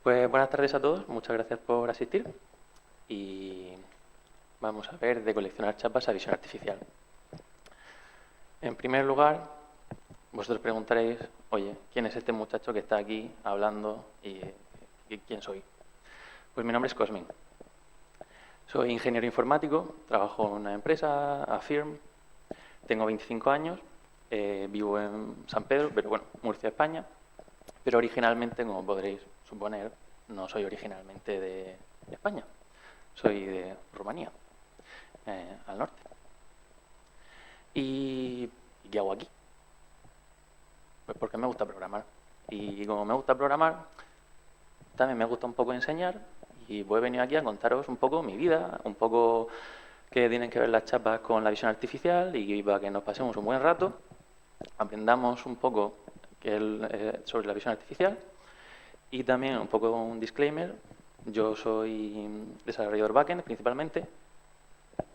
Pues buenas tardes a todos, muchas gracias por asistir y vamos a ver de coleccionar chapas a visión artificial. En primer lugar, vosotros preguntaréis, oye, ¿quién es este muchacho que está aquí hablando y quién soy? Pues mi nombre es Cosmin. Soy ingeniero informático, trabajo en una empresa, Affirm, tengo 25 años, vivo en San Pedro, pero bueno, Murcia, España, pero originalmente, como podréis suponer, no soy originalmente de España, soy de Rumanía, al norte. ¿Y qué hago aquí? Pues porque me gusta programar. Y como me gusta programar, también me gusta un poco enseñar y pues he venido aquí a contaros un poco mi vida, un poco qué tienen que ver las chapas con la visión artificial y para que nos pasemos un buen rato, aprendamos un poco sobre la visión artificial y también un poco un disclaimer. Yo soy desarrollador backend principalmente,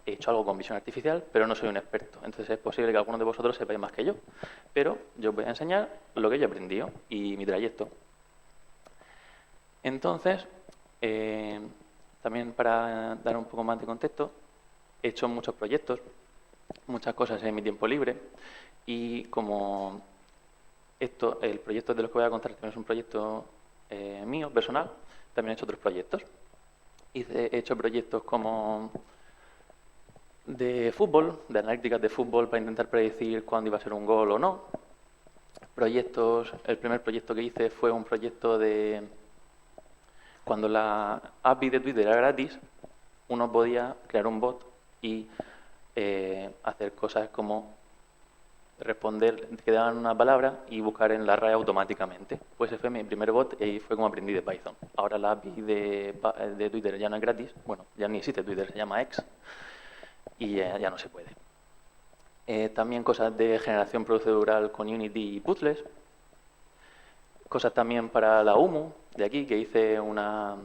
he hecho algo con visión artificial, pero no soy un experto. Entonces es posible que algunos de vosotros sepáis más que yo. Pero yo os voy a enseñar lo que yo he aprendido y mi trayecto. Entonces, también para dar un poco más de contexto, he hecho muchos proyectos, muchas cosas en mi tiempo libre. Y como el proyecto de los que voy a contar también es un proyecto mío, personal, también he hecho otros proyectos. He hecho proyectos como de fútbol, de analíticas de fútbol para intentar predecir cuándo iba a ser un gol o no. El primer proyecto que hice fue un proyecto de cuando la API de Twitter era gratis, uno podía crear un bot y hacer cosas como responder, que daban una palabra y buscar en la RAE automáticamente. Pues ese fue mi primer bot y fue como aprendí de Python. Ahora la API de Twitter ya no es gratis, bueno, ya ni existe Twitter, se llama X y ya no se puede. También cosas de generación procedural con Unity y puzzles. Cosas también para la UMU de aquí, que hice una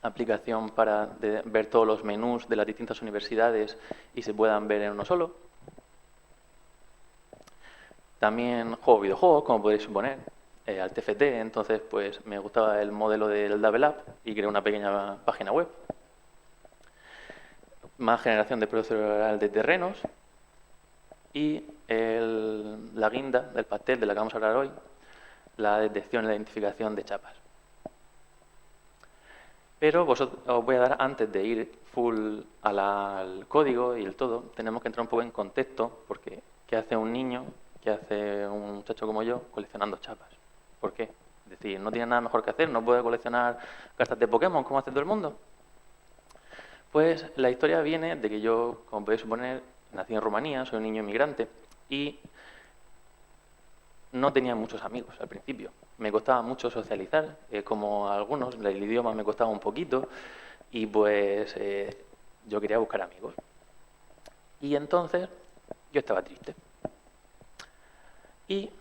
aplicación para ver todos los menús de las distintas universidades y se puedan ver en uno solo. También juego videojuegos, como podéis suponer, al TFT, entonces pues me gustaba el modelo del Double App y creé una pequeña página web. Más generación de procedural de terrenos y la guinda del pastel de la que vamos a hablar hoy, la detección y la identificación de chapas. Pero os voy a dar, antes de ir full al código y el todo, tenemos que entrar un poco en contexto, porque ¿qué hace un niño, qué hace un muchacho como yo coleccionando chapas? ¿Por qué? Es decir, no tiene nada mejor que hacer, no puede coleccionar cartas de Pokémon como hace todo el mundo. Pues la historia viene de que yo, como podéis suponer, nací en Rumanía, soy un niño inmigrante y no tenía muchos amigos al principio. Me costaba mucho socializar, como a algunos, el idioma me costaba un poquito y pues yo quería buscar amigos. Y entonces yo estaba triste. Y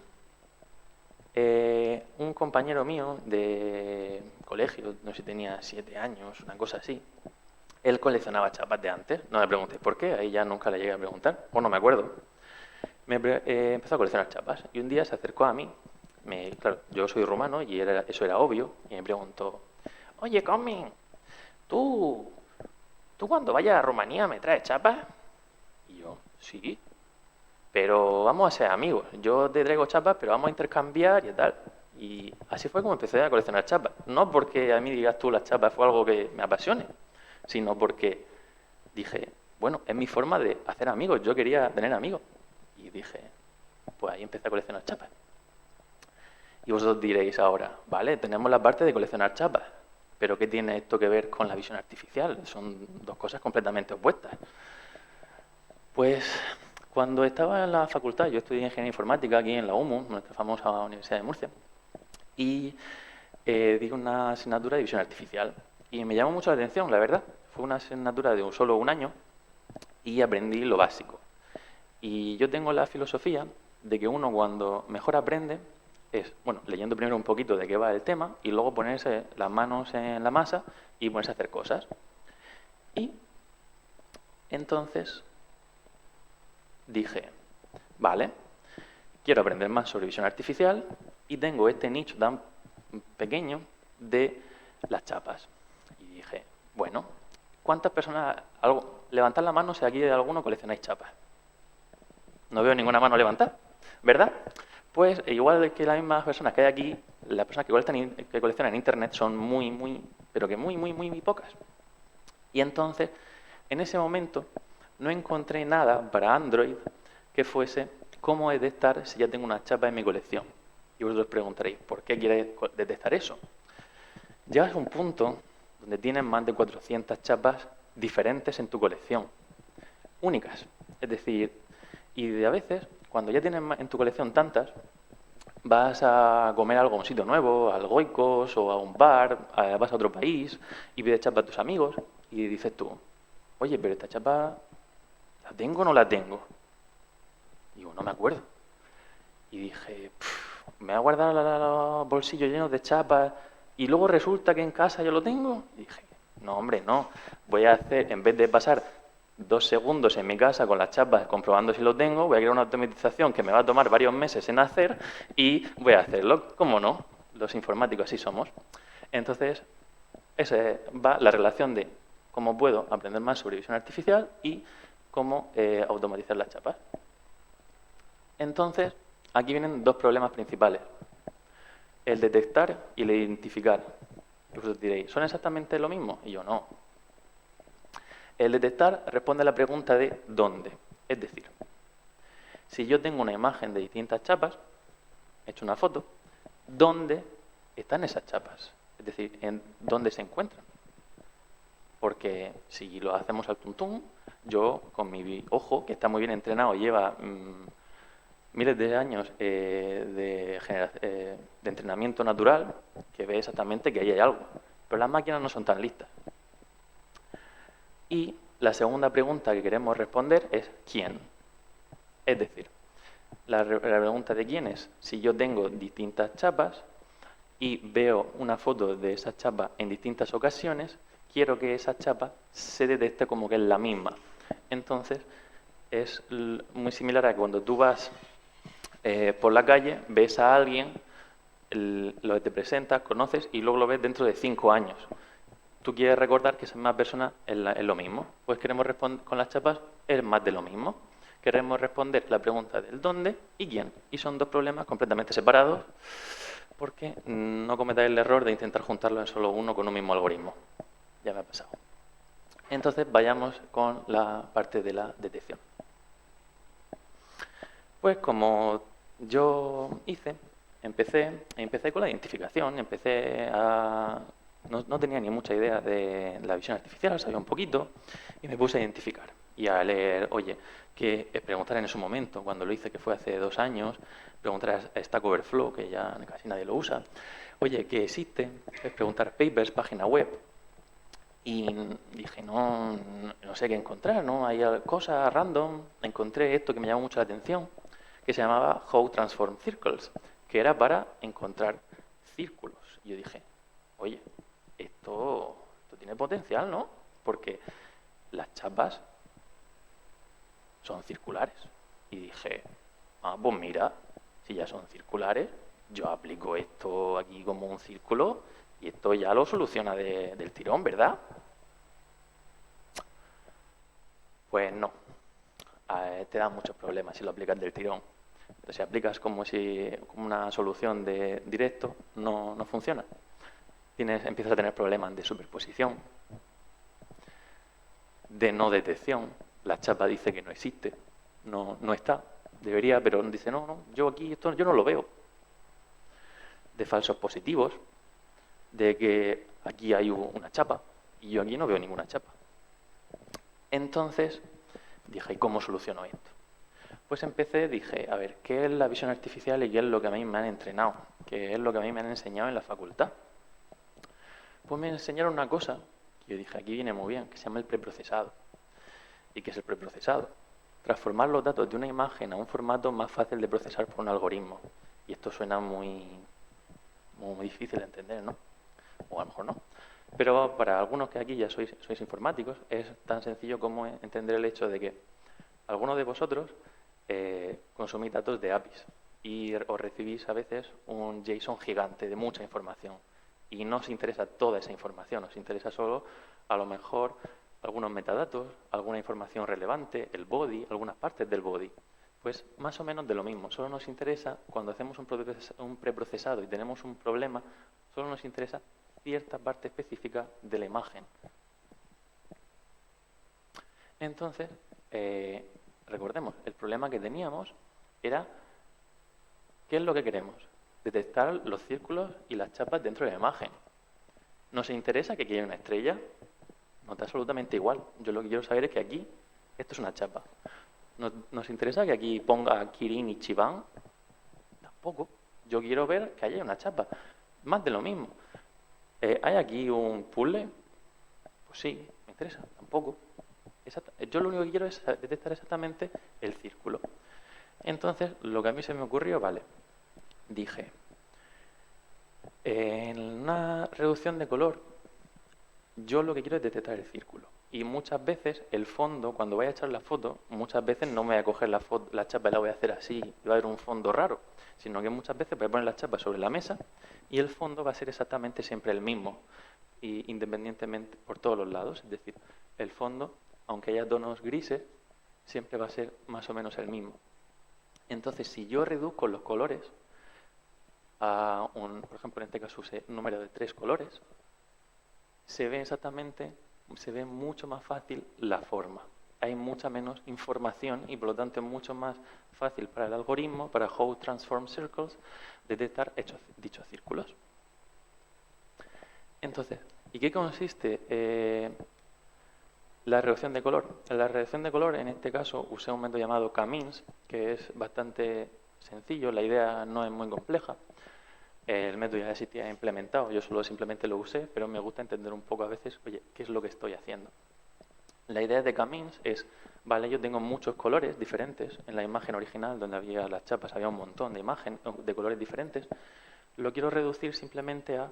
un compañero mío de colegio, no sé si tenía 7 años, una cosa así, él coleccionaba chapas de antes. No me preguntéis por qué, ahí ya nunca le llegué a preguntar, o no me acuerdo. Empezó a coleccionar chapas y un día se acercó a mí. Claro, yo soy rumano y eso era obvio. Y me preguntó, oye, Comin, ¿tú, ¿tú cuando vayas a Rumanía me traes chapas? Y yo, sí, pero vamos a ser amigos. Yo te traigo chapas, pero vamos a intercambiar y tal. Y así fue como empecé a coleccionar chapas. No porque a mí digas tú las chapas fue algo que me apasione, sino porque dije, bueno, es mi forma de hacer amigos. Yo quería tener amigos. Y dije, pues ahí empecé a coleccionar chapas. Y vosotros diréis ahora, vale, tenemos la parte de coleccionar chapas, pero ¿qué tiene esto que ver con la visión artificial? Son dos cosas completamente opuestas. Pues cuando estaba en la facultad, yo estudié ingeniería informática aquí en la UMU, nuestra famosa Universidad de Murcia, y di una asignatura de visión artificial. Y me llamó mucho la atención, la verdad. Fue una asignatura de solo un año y aprendí lo básico. Y yo tengo la filosofía de que uno cuando mejor aprende es, bueno, leyendo primero un poquito de qué va el tema y luego ponerse las manos en la masa y ponerse a hacer cosas. Y entonces dije, vale, quiero aprender más sobre visión artificial y tengo este nicho tan pequeño de las chapas. Y dije, bueno, ¿cuántas personas, levantad la mano si aquí de alguno coleccionáis chapas? No veo ninguna mano levantada, ¿verdad? Pues igual que las mismas personas que hay aquí, las personas que coleccionan en Internet son pero que muy pocas. Y entonces, en ese momento, no encontré nada para Android que fuese cómo detectar si ya tengo una chapa en mi colección. Y vosotros preguntaréis, ¿por qué quieres detectar eso? Llegas a un punto donde tienes más de 400 chapas diferentes en tu colección, únicas. Es decir, y a veces, cuando ya tienes en tu colección tantas, vas a comer algo a un sitio nuevo, al Goikos o a un bar, vas a otro país y pides chapa a tus amigos y dices tú, oye, pero esta chapa, ¿la tengo o no la tengo? Y digo, no me acuerdo. Y dije, me voy a guardar los bolsillos llenos de chapas y luego resulta que en casa yo lo tengo. Y dije, no, hombre, no. Voy a hacer, en vez de pasar 2 segundos en mi casa con las chapas comprobando si lo tengo, voy a crear una automatización que me va a tomar varios meses en hacer y voy a hacerlo. ¿Cómo no? Los informáticos así somos. Entonces, esa va la relación de cómo puedo aprender más sobre visión artificial y cómo automatizar las chapas. Entonces, aquí vienen dos problemas principales. El detectar y el identificar. Y vosotros diréis, ¿son exactamente lo mismo? Y yo, no. El detectar responde a la pregunta de ¿dónde? Es decir, si yo tengo una imagen de distintas chapas, he hecho una foto, ¿dónde están esas chapas? Es decir, ¿en dónde se encuentran? Porque si lo hacemos al tuntún, yo con mi ojo, que está muy bien entrenado, lleva miles de años de entrenamiento natural, que ve exactamente que ahí hay algo. Pero las máquinas no son tan listas. Y la segunda pregunta que queremos responder es ¿quién? Es decir, la pregunta de quién es, si yo tengo distintas chapas y veo una foto de esa chapa en distintas ocasiones, quiero que esa chapa se detecte como que es la misma. Entonces, es muy similar a cuando tú vas por la calle, ves a alguien, lo que te presentas, conoces y luego lo ves dentro de 5 años. Tú quieres recordar que esa misma persona es lo mismo. Pues queremos responder con las chapas, es más de lo mismo. Queremos responder la pregunta del dónde y quién. Y son dos problemas completamente separados porque no cometáis el error de intentar juntarlo en solo uno con un mismo algoritmo. Ya me ha pasado. Entonces vayamos con la parte de la detección. Pues como yo empecé con la identificación, no tenía ni mucha idea de la visión artificial, sabía un poquito, y me puse a identificar y a leer, oye, preguntar en ese momento, cuando lo hice, que fue hace 2 años, preguntar a Stack Overflow, que ya casi nadie lo usa, oye, ¿qué existe? Es preguntar papers, página web, y dije, no sé qué encontrar, ¿no? Hay cosas random, encontré esto que me llamó mucho la atención, que se llamaba How Transform Circles, que era para encontrar círculos. Y yo dije, oye, esto tiene potencial, ¿no? Porque las chapas son circulares. Y dije, pues mira, si ya son circulares, yo aplico esto aquí como un círculo y esto ya lo soluciona del tirón, ¿verdad? Pues no. Te da muchos problemas si lo aplicas del tirón. Pero si aplicas como una solución de directo, no funciona. Empiezas a tener problemas de superposición, de no detección. La chapa dice que no existe, no está. Debería, pero dice, no, yo aquí esto yo no lo veo. De falsos positivos, de que aquí hay una chapa y yo aquí no veo ninguna chapa. Entonces dije, ¿y cómo soluciono esto? Pues dije, a ver, ¿qué es la visión artificial y qué es lo que a mí me han entrenado? ¿Qué es lo que a mí me han enseñado en la facultad? Pues me enseñaron una cosa, que yo dije, aquí viene muy bien, que se llama el preprocesado. ¿Y qué es el preprocesado? Transformar los datos de una imagen a un formato más fácil de procesar por un algoritmo. Y esto suena muy difícil de entender, ¿no? O a lo mejor no. Pero para algunos que aquí ya sois informáticos, es tan sencillo como entender el hecho de que algunos de vosotros consumís datos de APIs y os recibís a veces un JSON gigante de mucha información. Y no nos interesa toda esa información, nos interesa solo, a lo mejor, algunos metadatos, alguna información relevante, el body, algunas partes del body. Pues más o menos de lo mismo. Solo nos interesa, cuando hacemos un preprocesado y tenemos un problema, solo nos interesa cierta parte específica de la imagen. Entonces, recordemos, el problema que teníamos era, ¿qué es lo que queremos? Detectar los círculos y las chapas dentro de la imagen. ¿Nos interesa que aquí haya una estrella? Nos da absolutamente igual. Yo lo que quiero saber es que aquí, esto es una chapa. ¿Nos interesa que aquí ponga Kirin y Chiban? Tampoco. Yo quiero ver que haya una chapa. Más de lo mismo. ¿Hay aquí un puzzle? Pues sí, me interesa. Tampoco. Yo lo único que quiero es detectar exactamente el círculo. Entonces, lo que a mí se me ocurrió, vale, dije, en una reducción de color, yo lo que quiero es detectar el círculo. Y muchas veces el fondo, cuando voy a echar la foto, muchas veces no me voy a coger la chapa y la voy a hacer así y va a haber un fondo raro, sino que muchas veces voy a poner la chapa sobre la mesa y el fondo va a ser exactamente siempre el mismo, y independientemente por todos los lados. Es decir, el fondo, aunque haya tonos grises, siempre va a ser más o menos el mismo. Entonces, si yo reduzco los colores a por ejemplo, en este caso usé un número de 3 colores, se ve mucho más fácil la forma. Hay mucha menos información y por lo tanto es mucho más fácil para el algoritmo, para How Transform Circles, detectar dichos círculos. Entonces, ¿y qué consiste la reducción de color? En la reducción de color, en este caso, usé un método llamado K-means, que es bastante sencillo, la idea no es muy compleja. El método ya existía implementado, yo solo simplemente lo usé, pero me gusta entender un poco a veces, oye, ¿qué es lo que estoy haciendo? La idea de K-means es, vale, yo tengo muchos colores diferentes. En la imagen original, donde había las chapas, había un montón de colores diferentes. Lo quiero reducir simplemente a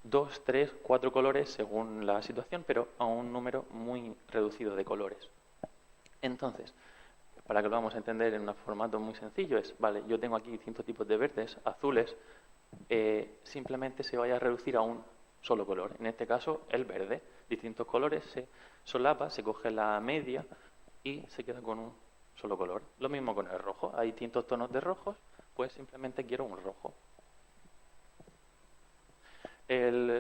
2, 3, 4 colores según la situación, pero a un número muy reducido de colores. Entonces, para que lo vamos a entender en un formato muy sencillo, es, vale, yo tengo aquí distintos tipos de verdes, azules, simplemente se vaya a reducir a un solo color. En este caso, el verde. Distintos colores se solapa, se coge la media y se queda con un solo color. Lo mismo con el rojo. Hay distintos tonos de rojos, pues simplemente quiero un rojo.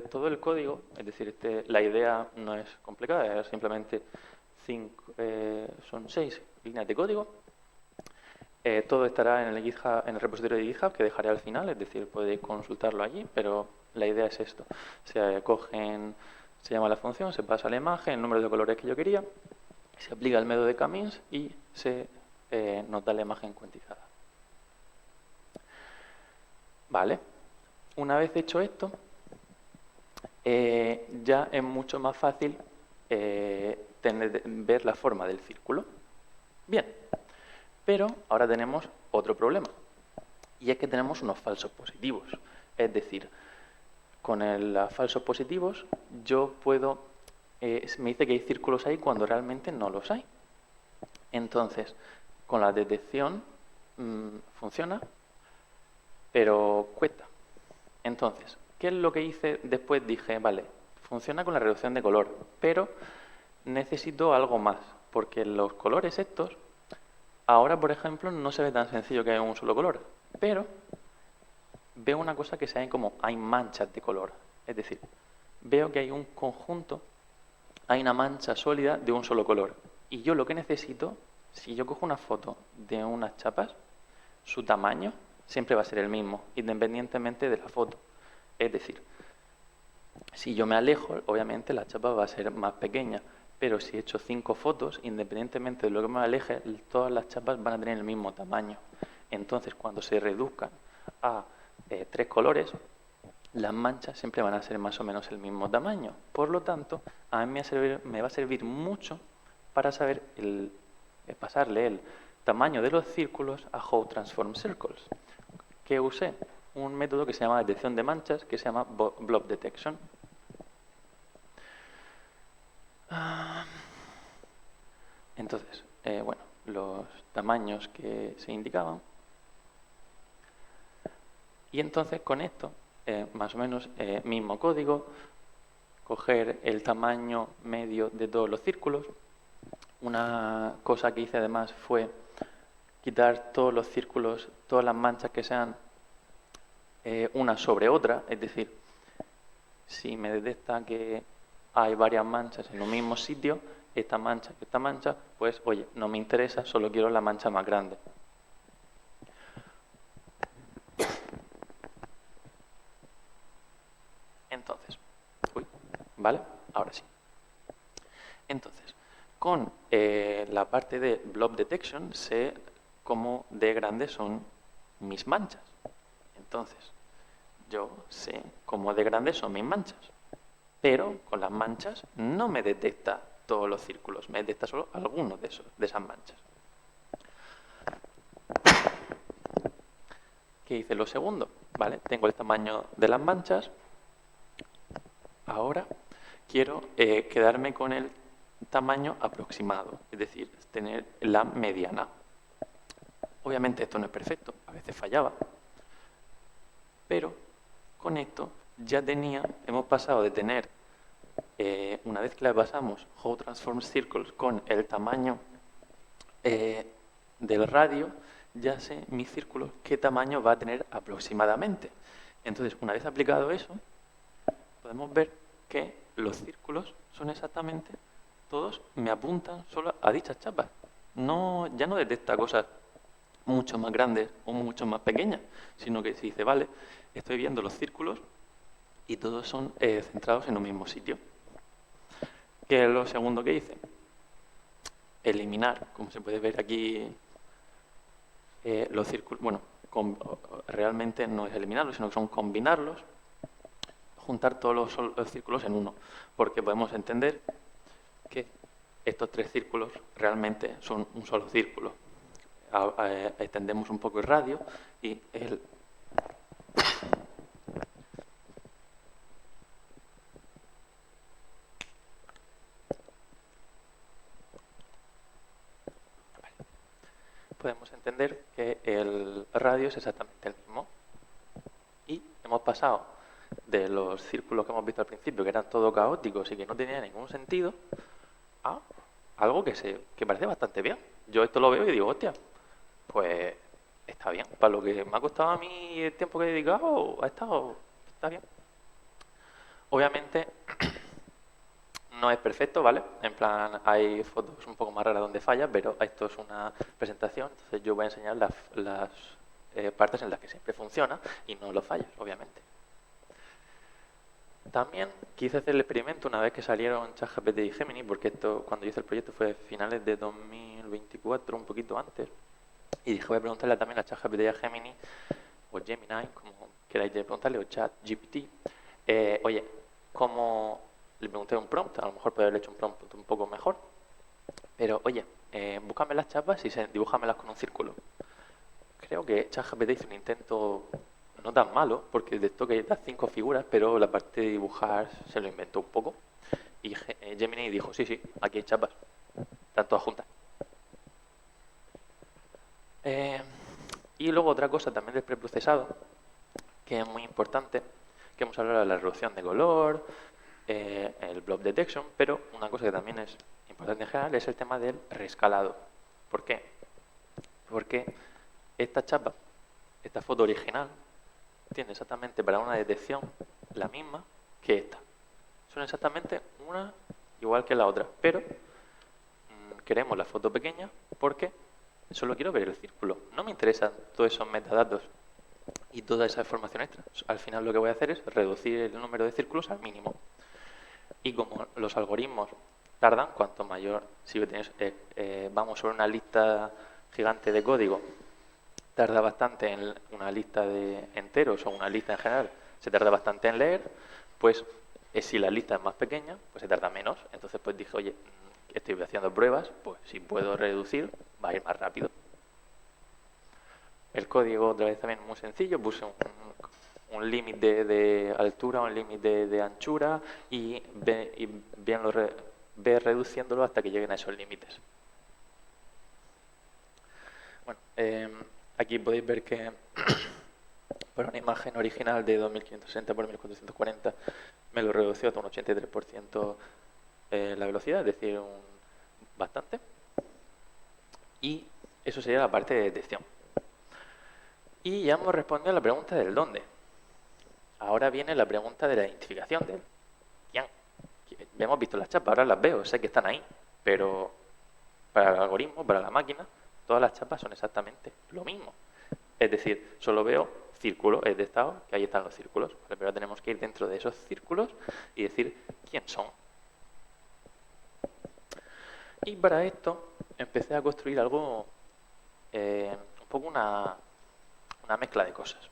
Todo el código, es decir, la idea no es complicada, es simplemente son 6 líneas de código. Todo estará en el GitHub, en el repositorio de GitHub, que dejaré al final, es decir, podéis consultarlo allí, pero la idea es esto. Se llama la función, se pasa la imagen, el número de colores que yo quería, se aplica el método de K-means y nos da la imagen cuantizada. Vale. Una vez hecho esto, ya es mucho más fácil ver la forma del círculo. Bien, pero ahora tenemos otro problema, y es que tenemos unos falsos positivos. Es decir, con los falsos positivos yo puedo, me dice que hay círculos ahí cuando realmente no los hay. Entonces, con la detección funciona, pero cuesta. Entonces, ¿qué es lo que hice después? Dije, vale, funciona con la reducción de color, pero necesito algo más, porque los colores estos, ahora, por ejemplo, no se ve tan sencillo que haya un solo color, pero veo una cosa que hay manchas de color. Es decir, veo que hay un conjunto, hay una mancha sólida de un solo color. Y yo lo que necesito, si yo cojo una foto de unas chapas, su tamaño siempre va a ser el mismo, independientemente de la foto. Es decir, si yo me alejo, obviamente la chapa va a ser más pequeña, pero si he hecho 5 fotos, independientemente de lo que me aleje, todas las chapas van a tener el mismo tamaño. Entonces, cuando se reduzcan a 3 colores, las manchas siempre van a ser más o menos el mismo tamaño. Por lo tanto, a mí me va a servir mucho para saber pasarle el tamaño de los círculos a How Transform Circles. ¿Qué usé? Un método que se llama detección de manchas, que se llama Blob Detection. Entonces, bueno, los tamaños que se indicaban. Y entonces con esto más o menos mismo código, coger el tamaño medio de todos los círculos. Una cosa que hice además fue quitar todos los círculos, todas las manchas que sean una sobre otra, es decir, si me detecta que hay varias manchas en un mismo sitio, esta mancha, pues oye, no me interesa, solo quiero la mancha más grande. Entonces, ¿vale? Ahora sí. Entonces, con la parte de blob detection sé cómo de grandes son mis manchas. Entonces, yo sé cómo de grandes son mis manchas. Pero con las manchas no me detecta todos los círculos, me detecta solo algunos de esas manchas. ¿Qué hice lo segundo? ¿Vale? Tengo el tamaño de las manchas. Ahora quiero quedarme con el tamaño aproximado, es decir, tener la mediana. Obviamente esto no es perfecto, a veces fallaba, pero con esto ya hemos pasado de tener, una vez que la pasamos How Transform Circles con el tamaño del radio, ya sé mi círculo qué tamaño va a tener aproximadamente. Entonces, una vez aplicado eso, podemos ver que los círculos son exactamente, todos me apuntan solo a dichas chapas. Ya no detecta cosas mucho más grandes o mucho más pequeñas, sino que se dice, vale, estoy viendo los círculos y todos son centrados en un mismo sitio. ¿Qué es lo segundo que hice? Eliminar, como se puede ver aquí, los círculos. Bueno, realmente no es eliminarlos, sino que son combinarlos, juntar todos los círculos en uno, porque podemos entender que estos tres círculos realmente son un solo círculo. Extendemos un poco el radio y podemos entender que el radio es exactamente el mismo. Y hemos pasado de los círculos que hemos visto al principio, que eran todo caóticos y que no tenían ningún sentido, a algo que parece bastante bien. Yo esto lo veo y digo, hostia, pues está bien. Para lo que me ha costado a mí el tiempo que he dedicado, está bien. Obviamente no es perfecto, ¿vale? En plan, hay fotos un poco más raras donde falla, pero esto es una presentación, entonces yo voy a enseñar las partes en las que siempre funciona y no los fallos, obviamente. También quise hacer el experimento una vez que salieron ChatGPT y Gemini, porque esto, cuando yo hice el proyecto fue a finales de 2024, un poquito antes, y dije, voy a preguntarle también a ChatGPT y a Gemini, o Gemini, como queráis preguntarle, o ChatGPT, oye, ¿cómo? Le pregunté un prompt, a lo mejor podría haber hecho un prompt un poco mejor, pero oye, búscame las chapas y dibújamelas con un círculo. Creo que ChatGPT hizo un intento no tan malo, porque de esto que da 5 figuras, pero la parte de dibujar se lo inventó un poco. Y Gemini dijo, sí, sí, aquí hay chapas, están todas juntas. Y luego otra cosa también del preprocesado, que es muy importante, que hemos hablado de la reducción de color, el blob detection, pero una cosa que también es importante en general es el tema del reescalado. ¿Por qué? Porque esta chapa, esta foto original, tiene exactamente para una detección la misma que esta. Son exactamente una igual que la otra, pero queremos la foto pequeña porque solo quiero ver el círculo. No me interesan todos esos metadatos y toda esa información extra. Al final lo que voy a hacer es reducir el número de círculos al mínimo. Y como los algoritmos tardan, cuanto mayor, si vamos sobre una lista gigante de código, tarda bastante en una lista de enteros o una lista en general, se tarda bastante en leer, pues si la lista es más pequeña, pues se tarda menos. Entonces pues dije, oye, estoy haciendo pruebas, pues si puedo reducir, va a ir más rápido. El código otra vez también muy sencillo, puse un límite de altura, un límite de anchura y ve reduciéndolo hasta que lleguen a esos límites. Bueno, aquí podéis ver que Para una imagen original de 2560 por 1440 me lo redució hasta un 83% la velocidad, es decir, bastante. Y eso sería la parte de detección. Y ya hemos respondido a la pregunta del dónde. Ahora viene la pregunta de la identificación del quién. Hemos visto las chapas, ahora las veo, sé que están ahí, pero para el algoritmo, para la máquina, todas las chapas son exactamente lo mismo. Es decir, solo veo círculos, he detectado que ahí están los círculos, pero ahora tenemos que ir dentro de esos círculos y decir quién son. Y para esto empecé a construir algo, un poco una mezcla de cosas.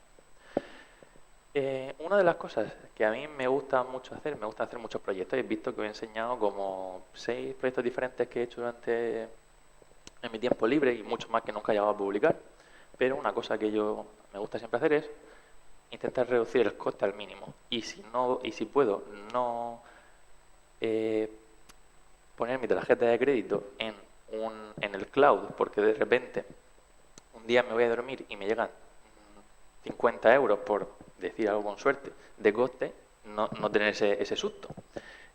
Una de las cosas que a mí me gusta mucho hacer, me gusta hacer muchos proyectos. He visto que os he enseñado como 6 proyectos diferentes que he hecho en mi tiempo libre y muchos más que nunca he llegado a publicar. Pero una cosa que yo me gusta siempre hacer es intentar reducir el coste al mínimo. Y si puedo no poner mi tarjeta de crédito en el cloud, porque de repente un día me voy a dormir y me llegan 50 euros por decir algo con suerte de coste, no tener ese susto.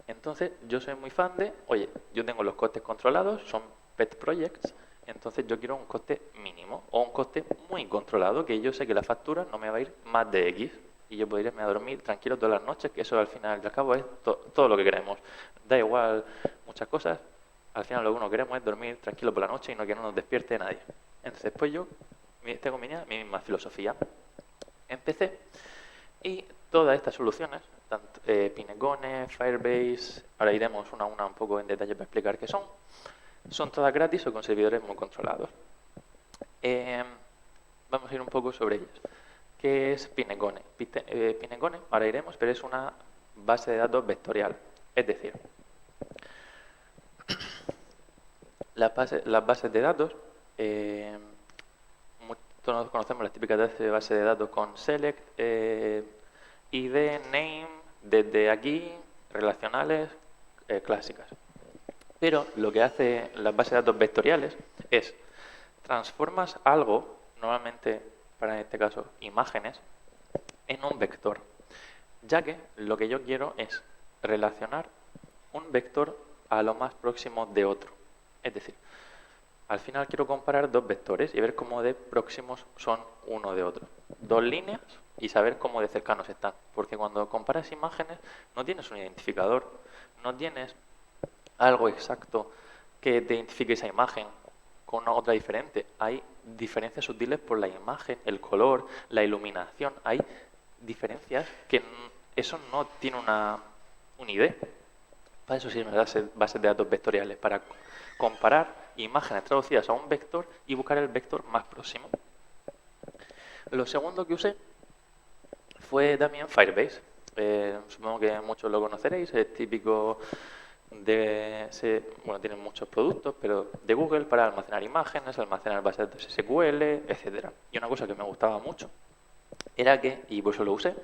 Entonces yo soy muy fan de, oye, yo tengo los costes controlados, son pet projects, entonces yo quiero un coste mínimo o un coste muy controlado, que yo sé que la factura no me va a ir más de X y yo puedo irme a dormir tranquilo todas las noches, que eso al final y al cabo es todo lo que queremos. Da igual muchas cosas, al final lo que uno queremos es dormir tranquilo por la noche y no que no nos despierte nadie. Entonces pues yo tengo mi misma filosofía. Empecé y todas estas soluciones, tanto Pinecone, Firebase, ahora iremos una a una un poco en detalle para explicar qué son todas gratis o con servidores muy controlados. Vamos a ir un poco sobre ellas. ¿Qué es Pinecone? Pinecone, ahora iremos, pero es una base de datos vectorial. Es decir, las bases de datos, todos conocemos las típicas bases de datos con select, ID, name, desde aquí, relacionales, clásicas. Pero lo que hace las bases de datos vectoriales es transformas algo, normalmente para este caso imágenes, en un vector, ya que lo que yo quiero es relacionar un vector a lo más próximo de otro. Es decir, al final quiero comparar dos vectores y ver cómo de próximos son uno de otro. Dos líneas y saber cómo de cercanos están. Porque cuando comparas imágenes no tienes un identificador, no tienes algo exacto que te identifique esa imagen con otra diferente. Hay diferencias sutiles por la imagen, el color, la iluminación. Hay diferencias que eso no tiene una idea. Para eso sirven las bases de datos vectoriales, para comparar imágenes traducidas a un vector y buscar el vector más próximo. Lo segundo que usé fue también Firebase. Supongo que muchos lo conoceréis, es típico bueno, tienen muchos productos, pero de Google para almacenar imágenes, almacenar bases de datos SQL, etcétera. Y una cosa que me gustaba mucho era que, y por eso lo usé,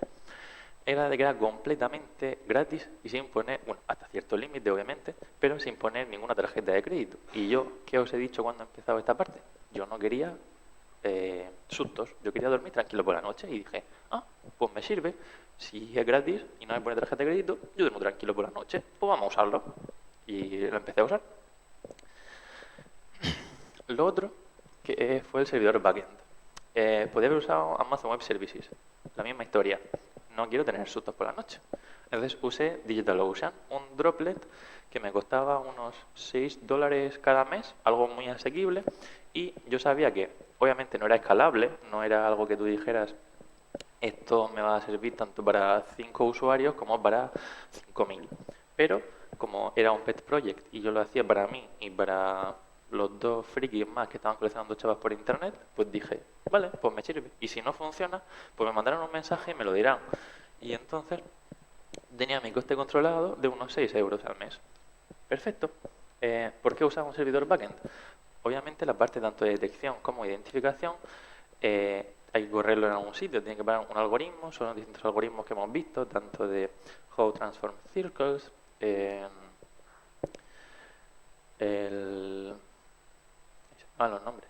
era de que era completamente gratis y sin poner, bueno, hasta cierto límite obviamente, pero sin poner ninguna tarjeta de crédito. Y yo, ¿qué os he dicho cuando he empezado esta parte? Yo no quería sustos, yo quería dormir tranquilo por la noche y dije, pues me sirve, si es gratis y no me pone tarjeta de crédito, yo duermo tranquilo por la noche, pues vamos a usarlo. Y lo empecé a usar. Lo otro que fue el servidor backend. Podría haber usado Amazon Web Services, la misma historia. No quiero tener sustos por la noche. Entonces usé DigitalOcean, un droplet que me costaba unos $6 cada mes, algo muy asequible, y yo sabía que obviamente no era escalable, no era algo que tú dijeras esto me va a servir tanto para 5 usuarios como para 5.000. Pero como era un pet project y yo lo hacía para mí y para los dos frikis más que estaban coleccionando chavas por internet, pues dije, vale, pues me sirve. Y si no funciona, pues me mandarán un mensaje y me lo dirán. Y entonces tenía mi coste controlado de unos 6 euros al mes. Perfecto. ¿Por qué usaba un servidor backend? Obviamente la parte tanto de detección como identificación hay que correrlo en algún sitio, tiene que pagar un algoritmo, son los distintos algoritmos que hemos visto, tanto de How Transform Circles, los nombres.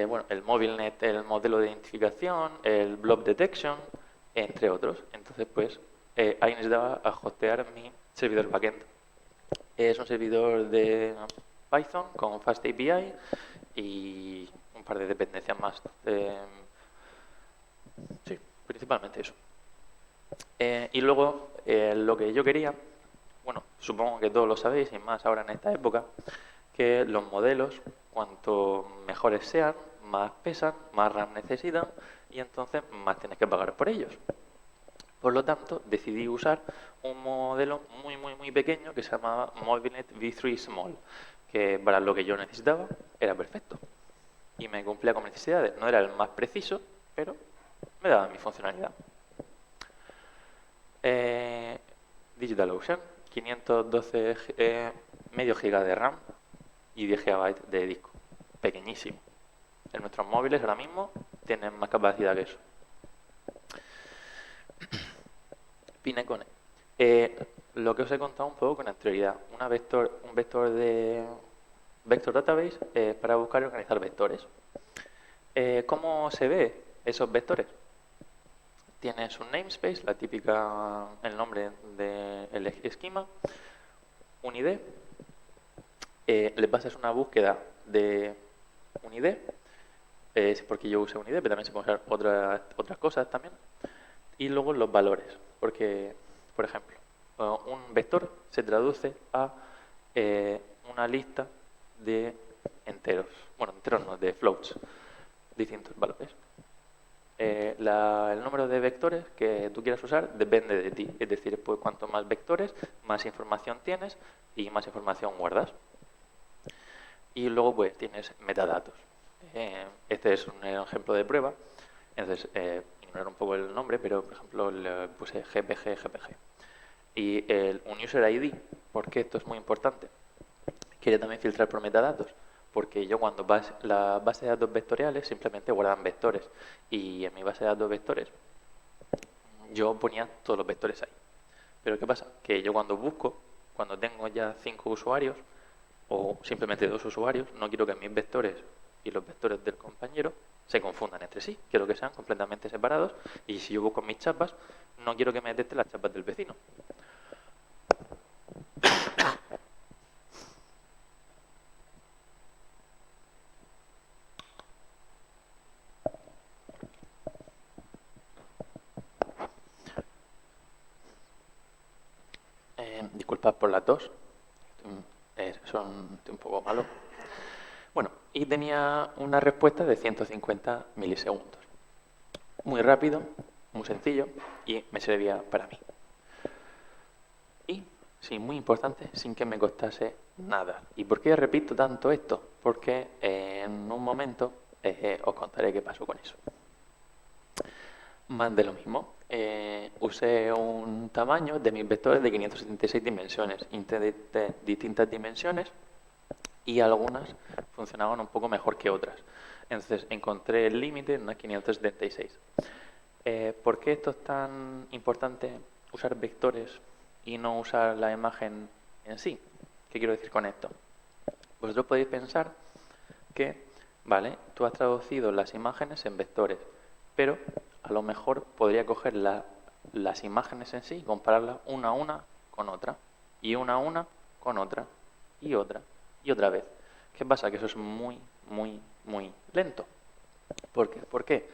bueno, el MobileNet, el modelo de identificación, el blob detection, entre otros. Entonces, pues, ahí necesitaba a hostear mi servidor backend. Es un servidor de Python con FastAPI y un par de dependencias más. Sí, principalmente eso. Y luego, lo que yo quería, bueno, supongo que todos lo sabéis, y más ahora en esta época, que los modelos, cuanto mejores sean, más pesan, más RAM necesitan y entonces más tienes que pagar por ellos. Por lo tanto, decidí usar un modelo muy pequeño que se llamaba MobileNet V3 Small, que para lo que yo necesitaba era perfecto. Y me cumplía con mis necesidades. No era el más preciso, pero me daba mi funcionalidad. DigitalOcean, 512 medio giga de RAM y 10 GB de disco. Pequeñísimo. En nuestros móviles ahora mismo tienen más capacidad que eso. Pinecone. Lo que os he contado un poco con anterioridad. Un vector de Vector Database para buscar y organizar vectores. ¿Cómo se ve esos vectores? Tienes un namespace, el nombre del esquema, un ID, le pasas una búsqueda de un ID, es porque yo usé un ID, pero también se pueden usar otras cosas también, y luego los valores, porque, por ejemplo, un vector se traduce a una lista de enteros, bueno, enteros no, de floats, distintos valores. El número de vectores que tú quieras usar depende de ti. Es decir, pues cuanto más vectores, más información tienes y más información guardas. Y luego pues tienes metadatos. Este es un ejemplo de prueba. Entonces, ignorar un poco el nombre, pero por ejemplo le puse GPG. Y un user ID, porque esto es muy importante. Quiere también filtrar por metadatos. Porque yo cuando la base de datos vectoriales simplemente guardan vectores y en mi base de datos vectores yo ponía todos los vectores ahí. Pero ¿qué pasa? Que yo cuando busco, cuando tengo ya 5 usuarios o simplemente 2 usuarios, no quiero que mis vectores y los vectores del compañero se confundan entre sí. Quiero que sean completamente separados y si yo busco mis chapas, no quiero que me detecte las chapas del vecino. Disculpad por la tos, estoy un poco malo. Bueno, y tenía una respuesta de 150 milisegundos. Muy rápido, muy sencillo y me servía para mí. Y, sí, muy importante, sin que me costase nada. ¿Y por qué repito tanto esto? Porque en un momento os contaré qué pasó con eso. Más de lo mismo. Usé un tamaño de mis vectores de 576 dimensiones, intenté distintas dimensiones y algunas funcionaban un poco mejor que otras. Entonces encontré el límite en unas 576. ¿Por qué esto es tan importante usar vectores y no usar la imagen en sí? ¿Qué quiero decir con esto? Vosotros podéis pensar que, vale, tú has traducido las imágenes en vectores, pero a lo mejor podría coger las imágenes en sí y compararlas una a una con otra, y una a una con otra, y otra vez. ¿Qué pasa? Que eso es muy lento. ¿Por qué?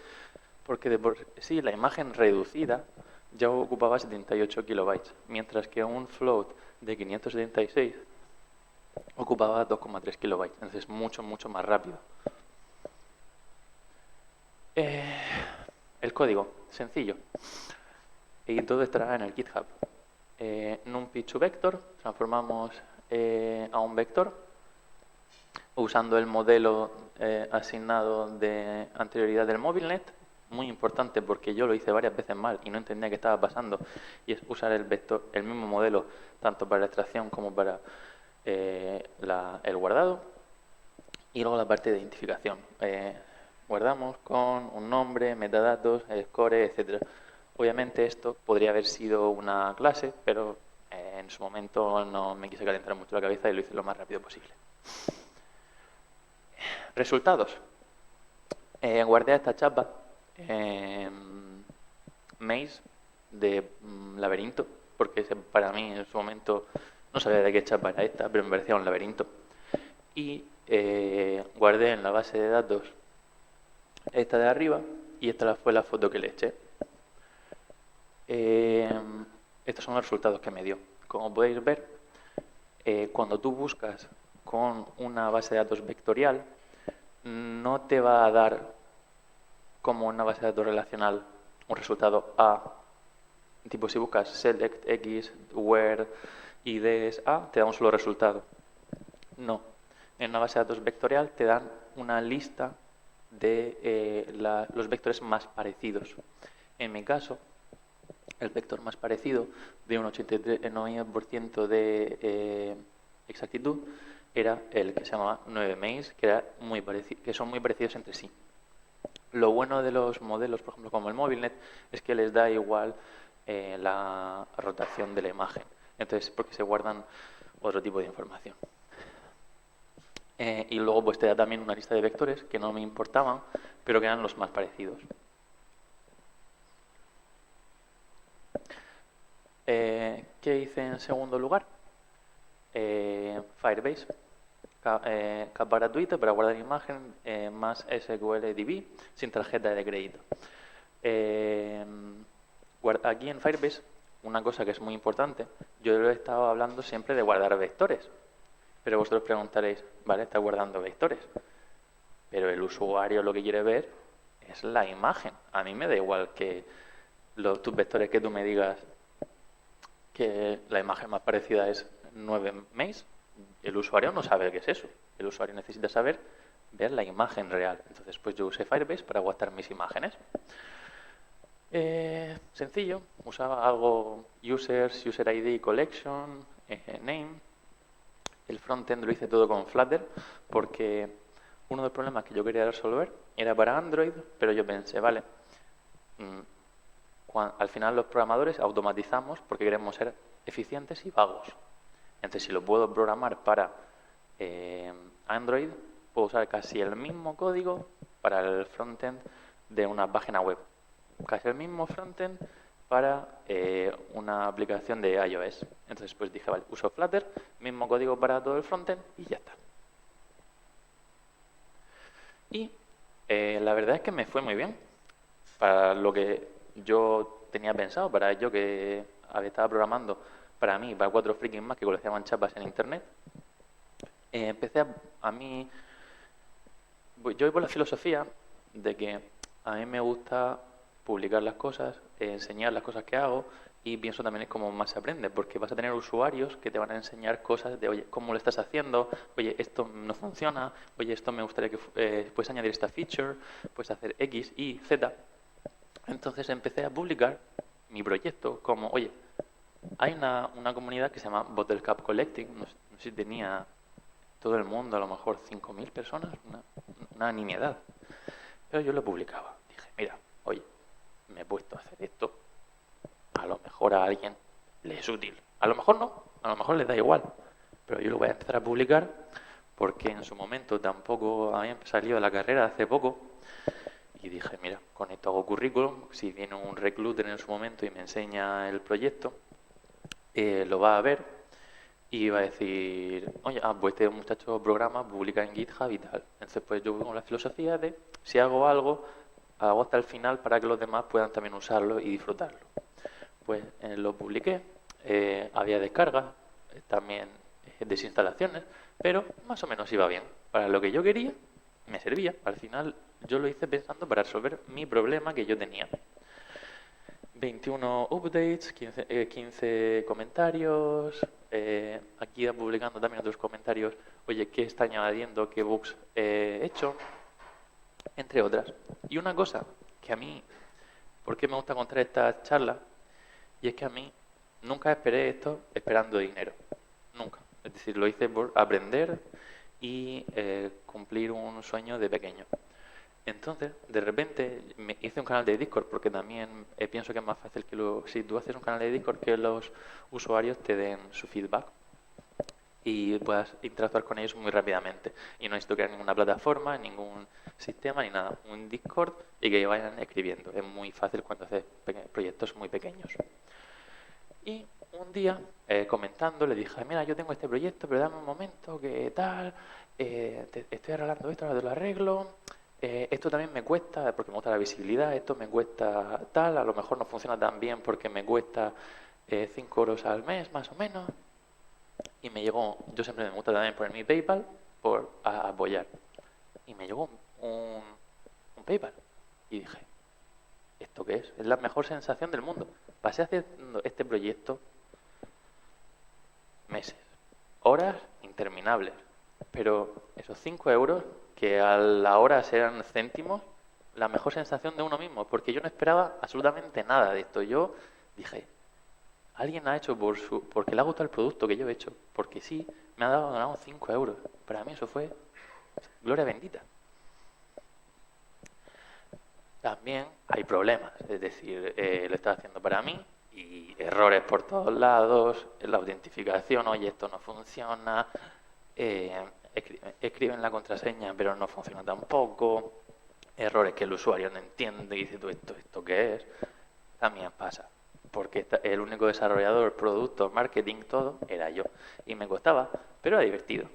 Porque de por sí la imagen reducida ya ocupaba 78 kilobytes, mientras que un float de 576 ocupaba 2,3 kilobytes, entonces mucho más rápido. El código, sencillo, y todo estará en el GitHub. NumPy to vector, transformamos a un vector usando el modelo asignado de anterioridad del MobileNet. Muy importante porque yo lo hice varias veces mal y no entendía qué estaba pasando, y es usar el vector, el mismo modelo tanto para la extracción como para el guardado. Y luego la parte de identificación. Guardamos con un nombre, metadatos, score, etcétera. Obviamente esto podría haber sido una clase, pero en su momento no me quise calentar mucho la cabeza y lo hice lo más rápido posible. Resultados. Guardé esta chapa en Maze de laberinto, porque para mí en su momento no sabía de qué chapa era esta, pero me parecía un laberinto. Y guardé en la base de datos esta de arriba y esta fue la foto que le eché. Estos son los resultados que me dio. Como podéis ver, cuando tú buscas con una base de datos vectorial, no te va a dar como una base de datos relacional un resultado A. Tipo, si buscas select X, where, IDs A, te da un solo resultado. No. En una base de datos vectorial te dan una lista de los vectores más parecidos. En mi caso, el vector más parecido de un 89% de exactitud era el que se llamaba 9 maze, que son muy parecidos entre sí. Lo bueno de los modelos, por ejemplo, como el MobileNet, es que les da igual la rotación de la imagen. Entonces, porque se guardan otro tipo de información. Y luego pues te da también una lista de vectores que no me importaban, pero que eran los más parecidos. ¿Qué hice en segundo lugar? Firebase, capa gratuita para guardar imagen más SQLDB sin tarjeta de crédito. Aquí en Firebase, una cosa que es muy importante, yo lo he estado hablando siempre de guardar vectores, pero vosotros preguntaréis, vale, está guardando vectores, pero el usuario lo que quiere ver es la imagen. A mí me da igual que tus vectores que tú me digas que la imagen más parecida es 9 maze. El usuario no sabe qué es eso. El usuario necesita saber ver la imagen real. Entonces, pues yo usé Firebase para guardar mis imágenes. Sencillo, usaba algo users, user ID, collection, name. El frontend lo hice todo con Flutter porque uno de los problemas que yo quería resolver era para Android, pero yo pensé, vale, al final los programadores automatizamos porque queremos ser eficientes y vagos. Entonces, si lo puedo programar para Android, puedo usar casi el mismo código para el frontend de una página web. Casi el mismo frontend para una aplicación de iOS. Entonces, pues dije, vale, uso Flutter, mismo código para todo el frontend y ya está. Y la verdad es que me fue muy bien. Para lo que yo tenía pensado, para ello que estaba programando para mí, para 4 frikis más que coleccionaban chapas en internet, empecé a mí... Yo voy por la filosofía de que a mí me gusta publicar las cosas, enseñar las cosas que hago y pienso también es como más se aprende, porque vas a tener usuarios que te van a enseñar cosas de, oye, ¿cómo lo estás haciendo? Oye, esto no funciona, oye, esto me gustaría que puedes añadir esta feature, puedes hacer X, Y, Z. Entonces empecé a publicar mi proyecto como, oye, hay una comunidad que se llama Bottle Cap Collecting, no sé si tenía todo el mundo, a lo mejor 5.000 personas, una nimiedad. Pero yo lo publicaba. Dije, mira, oye, me he puesto a hacer esto, a lo mejor a alguien le es útil. A lo mejor no, a lo mejor les da igual. Pero yo lo voy a empezar a publicar porque en su momento tampoco había salido de la carrera hace poco. Y dije, mira, con esto hago currículum. Si viene un recruiter en su momento y me enseña el proyecto, lo va a ver y va a decir, oye, pues este muchacho programa, publica en GitHub y tal. Entonces, pues yo con la filosofía de, si hago algo, hago hasta el final para que los demás puedan también usarlo y disfrutarlo. Pues lo publiqué, había descargas, también desinstalaciones, pero más o menos iba bien. Para lo que yo quería, me servía. Al final yo lo hice pensando para resolver mi problema que yo tenía. 21 updates, 15 comentarios, aquí publicando también otros comentarios, oye, ¿qué está añadiendo? ¿Qué bugs he hecho? Entre otras. Y una cosa que a mí, ¿por qué me gusta contar esta charla? Y es que a mí nunca esperé esto esperando dinero. Nunca. Es decir, lo hice por aprender y cumplir un sueño de pequeño. Entonces, de repente, me hice un canal de Discord porque también pienso que es más fácil que si tú haces un canal de Discord que los usuarios te den su feedback. y puedas interactuar con ellos muy rápidamente. Y no necesito crear ninguna plataforma, ningún sistema ni nada. Un Discord y que vayan escribiendo. Es muy fácil cuando haces proyectos muy pequeños. Y un día, comentando, le dije, mira, yo tengo este proyecto, pero dame un momento, ¿qué tal? Te estoy arreglando esto, ahora te lo arreglo. Esto también me cuesta, porque me gusta la visibilidad, esto me cuesta tal, a lo mejor no funciona tan bien porque me cuesta 5 euros al mes, más o menos. Y me llegó, yo siempre me gusta también poner mi PayPal por apoyar. Y me llegó un PayPal. Y dije, ¿esto qué es? Es la mejor sensación del mundo. Pasé haciendo este proyecto meses, horas interminables. Pero esos 5 euros, que a la hora serán céntimos, la mejor sensación de uno mismo. Porque yo no esperaba absolutamente nada de esto. Yo dije, alguien ha hecho porque le ha gustado el producto que yo he hecho. Porque sí, me ha dado ganado 5 euros. Para mí eso fue gloria bendita. También hay problemas, es decir, lo estaba haciendo para mí y errores por todos lados, la autentificación, oye, esto no funciona, escriben la contraseña pero no funciona tampoco, errores que el usuario no entiende y dice, ¿tú esto qué es? También pasa, porque el único desarrollador, producto, marketing, todo, era yo. Y me costaba, pero era divertido.